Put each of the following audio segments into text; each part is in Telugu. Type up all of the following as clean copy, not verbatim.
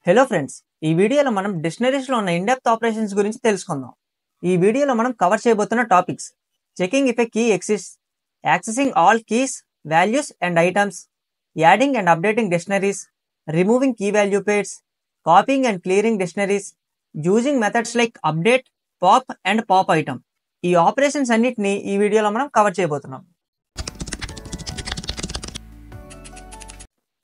హలో ఫ్రెండ్స్, ఈ వీడియోలో మనం డిక్షనరీస్లో ఉన్న ఇండెప్త్ ఆపరేషన్స్ గురించి తెలుసుకుందాం. ఈ వీడియోలో మనం కవర్ చేయబోతున్న topics: checking if a key exists, accessing all keys, values and items, adding and updating dictionaries, removing key value pairs, copying and clearing dictionaries, using methods like update, pop and pop item. ఈ ఆపరేషన్స్ అన్నిటిని ఈ వీడియోలో మనం కవర్ చేయబోతున్నాం.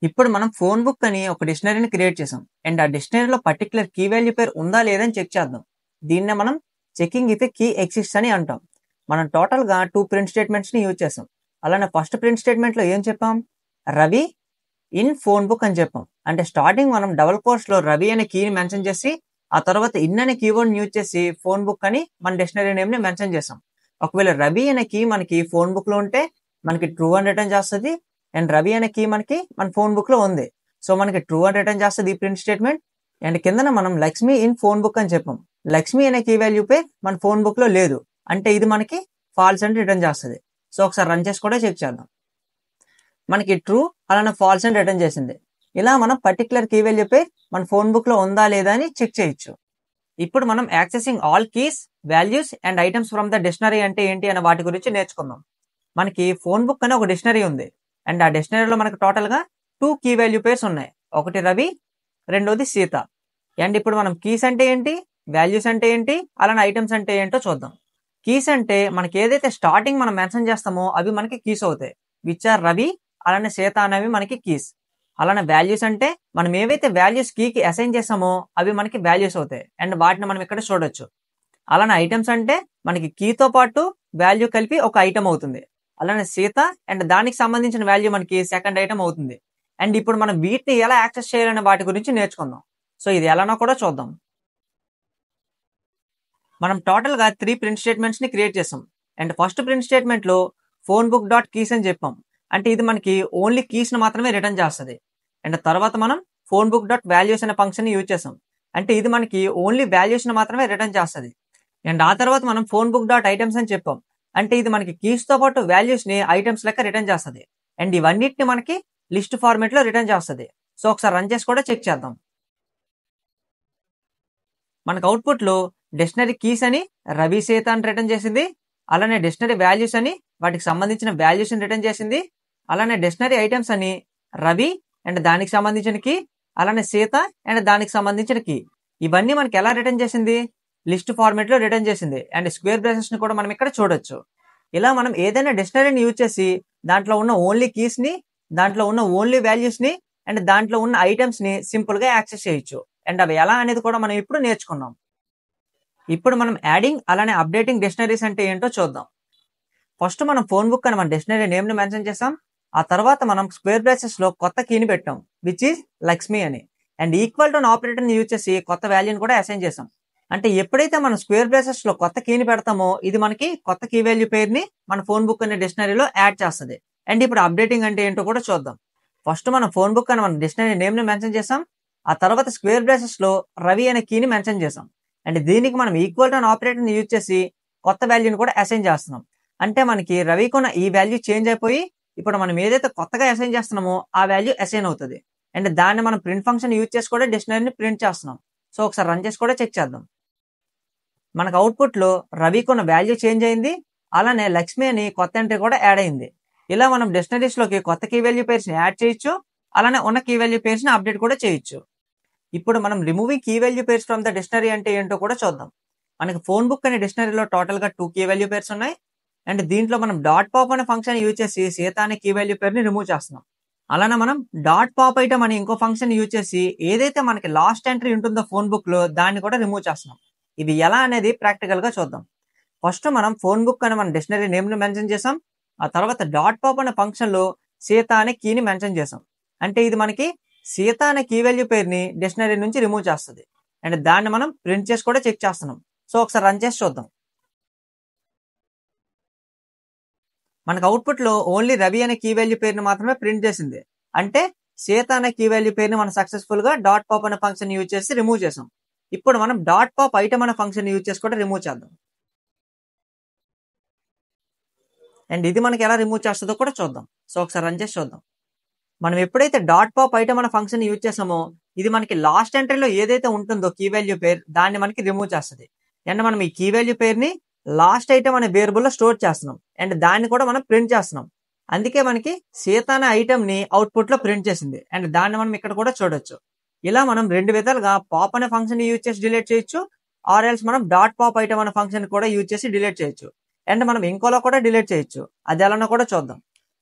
ఇప్పుడు మనం ఫోన్ బుక్ అని ఒక డిక్షనరీని క్రియేట్ చేసాం అండ్ ఆ డిక్షనరీలో పర్టికులర్ కీ వాల్యూ పేరు ఉందా లేదని చెక్ చేద్దాం. దీన్నే మనం checking if a key exists అని అంటాం. మనం టోటల్గా 2 ప్రింట్ స్టేట్మెంట్స్ని యూజ్ చేసాం. అలానే ఫస్ట్ ప్రింట్ స్టేట్మెంట్లో ఏం చెప్పాం? రవి ఇన్ ఫోన్ బుక్ అని చెప్పాం. అంటే స్టార్టింగ్ మనం డబుల్ కోట్స్లో రవి అనే కీని మెన్షన్ చేసి ఆ తర్వాత ఇన్ అనే కీవర్డ్ని యూజ్ చేసి ఫోన్ బుక్ అని మన డిక్షనరీ నేమ్ని మెన్షన్ చేసాం. ఒకవేళ రవి అనే కీ మనకి ఫోన్ బుక్లో ఉంటే మనకి ట్రూ అని రిటర్న్ చేస్తుంది అండ్ రవి అనే కీ మనకి మన ఫోన్ బుక్ లో ఉంది, సో మనకి ట్రూ అని రిటర్న్ చేస్తుంది ఈ ప్రింట్ స్టేట్మెంట్. అండ్ కిందన మనం లక్ష్మి ఇన్ ఫోన్ బుక్ అని చెప్పాం. లక్ష్మి అనే కీ వాల్యూ పేరు మన ఫోన్ బుక్ లో లేదు, అంటే ఇది మనకి ఫాల్స్ అని రిటర్న్ చేస్తుంది. సో ఒకసారి రన్ చేసి కూడా చెక్ చేద్దాం. మనకి ట్రూ అలానే ఫాల్స్ అని రిటర్న్ చేసింది. ఇలా మనం పర్టికులర్ కీ వాల్యూ పేరు మన ఫోన్ బుక్ లో ఉందా లేదా అని చెక్ చేయొచ్చు. ఇప్పుడు మనం accessing all keys, values and items from the dictionary అంటే ఏంటి అనే వాటి గురించి నేర్చుకుందాం. మనకి ఫోన్ బుక్ అనే ఒక డిక్షనరీ ఉంది అండ్ ఆ డిక్షనరీలో మనకు టోటల్గా 2 కీ వాల్యూ పేర్స్ ఉన్నాయి. ఒకటి రవి, రెండోది సీత. అండ్ ఇప్పుడు మనం కీస్ అంటే ఏంటి, వాల్యూస్ అంటే ఏంటి, అలానే ఐటమ్స్ అంటే ఏంటో చూద్దాం. కీస్ అంటే మనకి ఏదైతే స్టార్టింగ్ మనం మెన్షన్ చేస్తామో అవి మనకి కీస్ అవుతాయి, విచ్ ఆర్ రవి అలానే సీత అనేవి మనకి కీస్. అలానే వాల్యూస్ అంటే మనం ఏవైతే వాల్యూస్ కీకి అసైన్ చేస్తామో అవి మనకి వాల్యూస్ అవుతాయి అండ్ వాటిని మనం ఇక్కడ చూడొచ్చు. అలానే ఐటమ్స్ అంటే మనకి కీతో పాటు వాల్యూ కలిపి ఒక ఐటమ్ అవుతుంది. అలానే సీత అండ్ దానికి సంబంధించిన వాల్యూ మనకి సెకండ్ ఐటమ్ అవుతుంది. అండ్ ఇప్పుడు మనం వీటిని ఎలా యాక్సెస్ చేయాలనే వాటి గురించి నేర్చుకుందాం. సో ఇది ఎలానో కూడా చూద్దాం. మనం టోటల్గా 3 ప్రింట్ స్టేట్మెంట్స్ని క్రియేట్ చేసాం. అండ్ ఫస్ట్ ప్రింట్ స్టేట్మెంట్లో ఫోన్ బుక్ డాట్ కీస్ అని చెప్పాం. అంటే ఇది మనకి ఓన్లీ కీస్ని మాత్రమే రిటర్న్ చేస్తుంది. అండ్ తర్వాత మనం ఫోన్ బుక్ డాట్ వాల్యూస్ అనే ఫంక్షన్ని యూజ్ చేసాం. అంటే ఇది మనకి ఓన్లీ వాల్యూస్ని మాత్రమే రిటర్న్ చేస్తుంది. అండ్ ఆ తర్వాత మనం ఫోన్ బుక్ డాట్ ఐటమ్స్ అని చెప్పాం. అంటే ఇది మనకి కీస్తో పాటు వాల్యూస్ని ఐటమ్స్ లెక్క రిటర్న్ చేస్తుంది. అండ్ ఇవన్నిటిని మనకి లిస్ట్ ఫార్మేట్లో రిటర్న్ చేస్తుంది. సో ఒకసారి రన్ చేసి కూడా చెక్ చేద్దాం. మనకు అవుట్పుట్లో డిక్షనరీ కీస్ అని రవి సీత అని రిటర్న్ చేసింది. అలానే డిక్షనరీ వాల్యూస్ అని వాటికి సంబంధించిన వాల్యూస్ని రిటర్న్ చేసింది. అలానే డిక్షనరీ ఐటమ్స్ అని రవి అండ్ దానికి సంబంధించిన కీ, అలానే సీత అండ్ దానికి సంబంధించిన కీ. ఇవన్నీ మనకి ఎలా రిటర్న్ చేసింది? లిస్ట్ ఫార్మేట్లో రిటర్న్ చేసింది. అండ్ స్క్వేర్ బ్రాకెట్స్ని కూడా మనం ఇక్కడ చూడొచ్చు. ఇలా మనం ఏదైనా డిక్షనరీని యూజ్ చేసి దాంట్లో ఉన్న ఓన్లీ కీస్ని, దాంట్లో ఉన్న ఓన్లీ వాల్యూస్ని అండ్ దాంట్లో ఉన్న ఐటమ్స్ని సింపుల్గా యాక్సెస్ చేయొచ్చు. అండ్ అవి ఎలా అనేది కూడా మనం ఇప్పుడు నేర్చుకున్నాం. ఇప్పుడు మనం యాడింగ్ అలానే అప్డేటింగ్ డిక్షనరీస్ అంటే ఏంటో చూద్దాం. ఫస్ట్ మనం ఫోన్ బుక్ అని మన డిక్షనరీ నేమ్ని మెన్షన్ చేసాం. ఆ తర్వాత మనం స్క్వేర్ బ్రాకెట్స్లో కొత్త కీని పెట్టాం, విచ్ ఈజ్ లక్ష్మి అని. అండ్ ఈక్వల్ టు ఆపరేటర్ని యూజ్ చేసి కొత్త వాల్యూని కూడా అసైన్ చేసాం. అంటే ఎప్పుడైతే మనం స్క్వేర్ బ్రాకెట్స్లో కొత్త కీని పెడతామో ఇది మనకి కొత్త కీ వాల్యూ పేరుని మన ఫోన్ బుక్ అనే డిక్షనరీలో యాడ్ చేస్తుంది. అండ్ ఇప్పుడు అప్డేటింగ్ అంటే ఏంటో కూడా చూద్దాం. ఫస్ట్ మనం ఫోన్ బుక్ అని మన డిక్షనరీ నేమ్ని మెన్షన్ చేసాం. ఆ తర్వాత స్క్వేర్ బ్రాకెట్స్లో రవి అనే కీని మెన్షన్ చేసాం. అండ్ దీనికి మనం ఈక్వల్ టు ఆపరేటర్ని యూజ్ చేసి కొత్త వాల్యూని కూడా అసైన్ చేస్తున్నాం. అంటే మనకి రవికి ఉన్న ఈ వాల్యూ చేంజ్ అయిపోయి ఇప్పుడు మనం ఏదైతే కొత్తగా అసైన్ చేస్తున్నామో ఆ వాల్యూ అసైన్ అవుతుంది. అండ్ దాన్ని మనం ప్రింట్ ఫంక్షన్ యూజ్ చేసి కూడా డిక్షనరీని ప్రింట్ చేస్తున్నాం. సో ఒకసారి రన్ చేసి కూడా చెక్ చేద్దాం. మనకు అవుట్పుట్లో రవికి ఉన్న వాల్యూ చేంజ్ అయింది, అలానే లక్ష్మి అని కొత్త ఎంట్రీ కూడా యాడ్ అయింది. ఇలా మనం డిక్షనరీస్లోకి కొత్త కీ వాల్యూ పేర్స్ని యాడ్ చేయొచ్చు, అలానే ఉన్న కీ వాల్యూ పేర్స్ని అప్డేట్ కూడా చేయొచ్చు. ఇప్పుడు మనం removing key value pairs from the dictionary అంటే ఏంటో కూడా చూద్దాం. మనకి ఫోన్ బుక్ అనే డిక్షనరీలో టోటల్గా 2 కీ వాల్యూ పేర్స్ ఉన్నాయి. అండ్ దీంట్లో మనం డాట్ పాప్ అనే ఫంక్షన్ యూజ్ చేసి సీత అనే కీ వాల్యూ పేరుని రిమూవ్ చేస్తున్నాం. అలానే మనం డాట్ పాప్ ఐటమ్ అని ఇంకో ఫంక్షన్ యూజ్ చేసి ఏదైతే మనకి లాస్ట్ ఎంట్రీ ఉంటుందో ఫోన్ బుక్లో దాన్ని కూడా రిమూవ్ చేస్తున్నాం. ఇవి ఎలా అనేది ప్రాక్టికల్గా చూద్దాం. ఫస్ట్ మనం ఫోన్ బుక్ అని మన డిక్షనరీ నేమ్ని మెన్షన్ చేసాం. ఆ తర్వాత డాట్ పాప్ అనే ఫంక్షన్లో సీత అనే కీని మెన్షన్ చేసాం. అంటే ఇది మనకి సీత అనే కీ వాల్యూ పేరుని డిక్షనరీ నుంచి రిమూవ్ చేస్తుంది. అండ్ దాన్ని మనం ప్రింట్ చేసి కూడా చెక్ చేస్తున్నాం. సో ఒకసారి రన్ చేసి చూద్దాం. మనకు అవుట్పుట్లో ఓన్లీ రవి అనే కీ వాల్యూ పేరుని మాత్రమే ప్రింట్ చేసింది. అంటే సీత అనే కీ వాల్యూ పేరుని మనం సక్సెస్ఫుల్గా డాట్ పాప్ అనే ఫంక్షన్ యూజ్ చేసి రిమూవ్ చేసాం. ఇప్పుడు మనం డాట్ పాప్ ఐటమ్ అనే ఫంక్షన్ యూజ్ చేసి కూడా రిమూవ్ చేద్దాం. అండ్ ఇది మనకి ఎలా రిమూవ్ చేస్తుందో కూడా చూద్దాం. సో ఒకసారి రన్ చేసి చూద్దాం. మనం ఎప్పుడైతే డాట్ పాప్ ఐటమ్ అనే ఫంక్షన్ యూజ్ చేసామో ఇది మనకి లాస్ట్ ఎంట్రీలో ఏదైతే ఉంటుందో కీ వాల్యూ పేర్ దాన్ని మనకి రిమూవ్ చేస్తుంది. అండ్ మనం ఈ కీ వాల్యూ పేరుని లాస్ట్ ఐటమ్ అనే వేరియబుల్ లో స్టోర్ చేస్తున్నాం అండ్ దాన్ని కూడా మనం ప్రింట్ చేస్తున్నాం. అందుకే మనకి సీత అనే ఐటమ్ ని అవుట్పుట్ లో ప్రింట్ చేసింది అండ్ దాన్ని మనం ఇక్కడ కూడా చూడొచ్చు. ఇలా మనం రెండు విధాలుగా పాప్ అనే ఫంక్షన్ యూజ్ చేసి డిలీట్ చేయొచ్చు, ఆర్ ఎల్స్ మనం డాట్ పాప్ ఐటమ్ అనే ఫంక్షన్ కూడా యూజ్ చేసి డిలీట్ చేయొచ్చు. అండ్ మనం ఇంకోలో కూడా డిలీట్ చేయొచ్చు. అది ఎలానో కూడా చూద్దాం.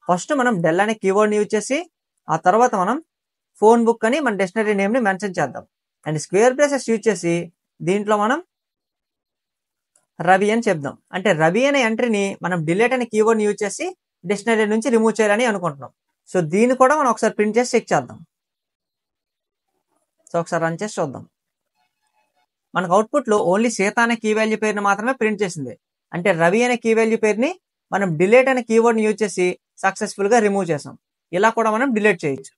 ఫస్ట్ మనం డెల్ అనే కీవర్డ్ యూజ్ చేసి ఆ తర్వాత మనం ఫోన్ బుక్ అని మన డిక్షనరీ నేమ్ ని మెన్షన్ చేద్దాం. అండ్ స్క్వేర్ బ్రేసెస్ యూజ్ చేసి దీంట్లో మనం రవి అని చెప్దాం. అంటే రవి అనే ఎంట్రీని మనం డిలీట్ అనే కీవర్డ్ యూజ్ చేసి డిక్షనరీ నుంచి రిమూవ్ చేయాలని అనుకుంటున్నాం. సో దీన్ని కూడా మనం ఒకసారి ప్రింట్ చేసి చెక్ చేద్దాం. సో ఒకసారి రన్ చేసి చూద్దాం. మనకు అవుట్పుట్ లో ఓన్లీ సీత అనే కీ వాల్యూ పేరుని మాత్రమే ప్రింట్ చేసింది. అంటే రవి అనే కీ వాల్యూ పేరుని మనం డిలీట్ అనే కీవర్డ్ యూజ్ చేసి సక్సెస్ఫుల్ గా రిమూవ్ చేసాం. ఇలా కూడా మనం డిలీట్ చేయొచ్చు.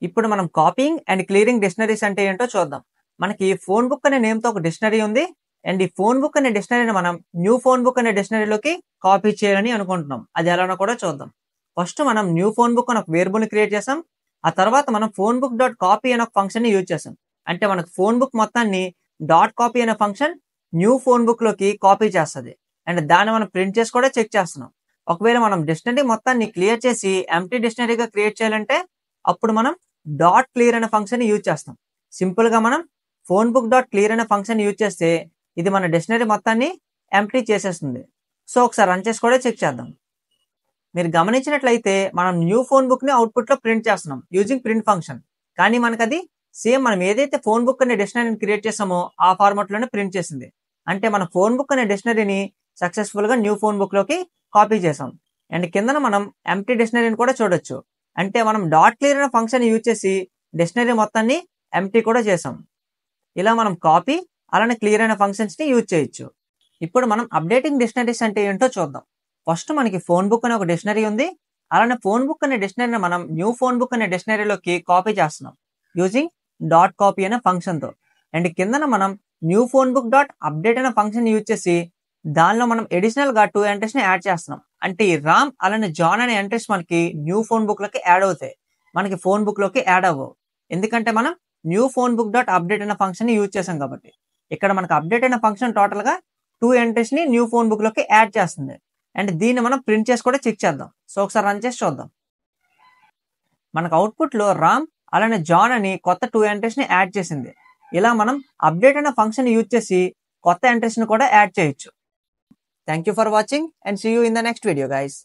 ఇప్పుడు మనం కాపీయింగ్ అండ్ క్లియరింగ్ డిక్షనరీస్ అంటే ఏంటో చూద్దాం. మనకి ఫోన్ బుక్ అనే నేమ్ తో ఒక డిక్షనరీ ఉంది అండ్ ఈ ఫోన్ బుక్ అనే డిక్షనరీని మనం న్యూ ఫోన్ బుక్ అనే డిక్షనరీలోకి కాపీ చేయాలని అనుకుంటున్నాం. అది ఎలానో కూడా చూద్దాం. ఫస్ట్ మనం న్యూ ఫోన్ బుక్ అని ఒక వేరియబుల్ ని క్రియేట్ చేసాం. ఆ తర్వాత మనం ఫోన్ బుక్ డాట్ కాపీ అనే ఒక ఫంక్షన్ ని యూజ్ చేసాం. అంటే మనకు ఫోన్ బుక్ మొత్తాన్ని డాట్ కాపీ అనే ఫంక్షన్ న్యూ ఫోన్ బుక్ లోకి కాపీ చేస్తుంది అండ్ దాన్ని మనం ప్రింట్ చేసి కూడా చెక్ చేస్తున్నాం. ఒకవేళ మనం డిక్షనరీ మొత్తాన్ని క్లియర్ చేసి ఎంప్టీ డిక్షనరీగా క్రియేట్ చేయాలంటే అప్పుడు మనం డాట్ క్లియర్ అనే ఫంక్షన్ యూజ్ చేస్తాం. సింపుల్ గా మనం ఫోన్ బుక్ డాట్ క్లియర్ అనే ఫంక్షన్ యూజ్ చేస్తే ఇది మన డిక్షనరీ మొత్తాన్ని ఎంప్టీ చేసేస్తుంది. సో ఒకసారి రన్ చేసి కూడా చెక్ చేద్దాం. మీరు గమనించినట్లయితే మనం న్యూ ఫోన్ బుక్ ని అవుట్పుట్ లో ప్రింట్ చేస్తున్నాం యూజింగ్ ప్రింట్ ఫంక్షన్. కానీ మనకు అది సేమ్ మనం ఏదైతే ఫోన్ బుక్ అనే డిక్షనరీని క్రియేట్ చేసామో ఆ ఫార్మాట్ లోనే ప్రింట్ చేసింది. అంటే మన ఫోన్ బుక్ అనే డిక్షనరీని సక్సెస్ఫుల్ గా న్యూ ఫోన్ బుక్ లోకి కాపీ చేసాం. అండ్ కిందన మనం ఎంప్టీ డిక్షనరీని కూడా చూడొచ్చు. అంటే మనం డాట్ క్లియర్ అనే ఫంక్షన్ యూజ్ చేసి డిక్షనరీ మొత్తాన్ని ఎంప్టీ కూడా చేసాం. ఇలా మనం కాపీ అలానే క్లియర్ అనే ఫంక్షన్స్ ని యూజ్ చేయొచ్చు. ఇప్పుడు మనం అప్డేటింగ్ డిక్షనరీస్ అంటే ఏంటో చూద్దాం. ఫస్ట్ మనకి ఫోన్ బుక్ అనే ఒక డిక్షనరీ ఉంది. అలానే ఫోన్ బుక్ అనే డిక్షనరీని మనం న్యూ ఫోన్ బుక్ అనే డిక్షనరీలోకి కాపీ చేస్తున్నాం యూజింగ్ డాట్ కాపీ అనే ఫంక్షన్ తో. అండ్ కిందన మనం new phone book dot update అనే ఫంక్షన్ యూజ్ చేసి దానిలో మనం అడిషనల్ గా 2 ఎంట్రీస్ ని యాడ్ చేస్తున్నాం. అంటే ఈ రామ్ అలానే జాన్ అనే ఎంట్రీస్ మనకి న్యూ ఫోన్ బుక్ లోకి యాడ్ అవుతాయి, మనకి ఫోన్ బుక్ లోకి యాడ్ అవ్వవు. ఎందుకంటే మనం new phone book dot update అనే ఫంక్షన్ ని యూజ్ చేసాం కాబట్టి. ఇక్కడ మనకు అప్డేట్ అనే ఫంక్షన్ టోటల్ గా 2 ఎంట్రీస్ ని న్యూ ఫోన్ బుక్ లోకి యాడ్ చేస్తుంది. అండ్ దీన్ని మనం ప్రింట్ చేసి కూడా చెక్ చేద్దాం. సో ఒకసారి రన్ చేసి చూద్దాం. మనకు అవుట్పుట్ లో రామ్ అలానే జాన్ అని కొత్త 2 ఎంట్రీస్ ని యాడ్ చేసింది. ఇలా మనం అప్డేట్ అనే ఫంక్షన్ యూజ్ చేసి కొత్త ఎంట్రీస్ ని కూడా యాడ్ చేయొచ్చు. Thank you for watching and see you in the next video guys.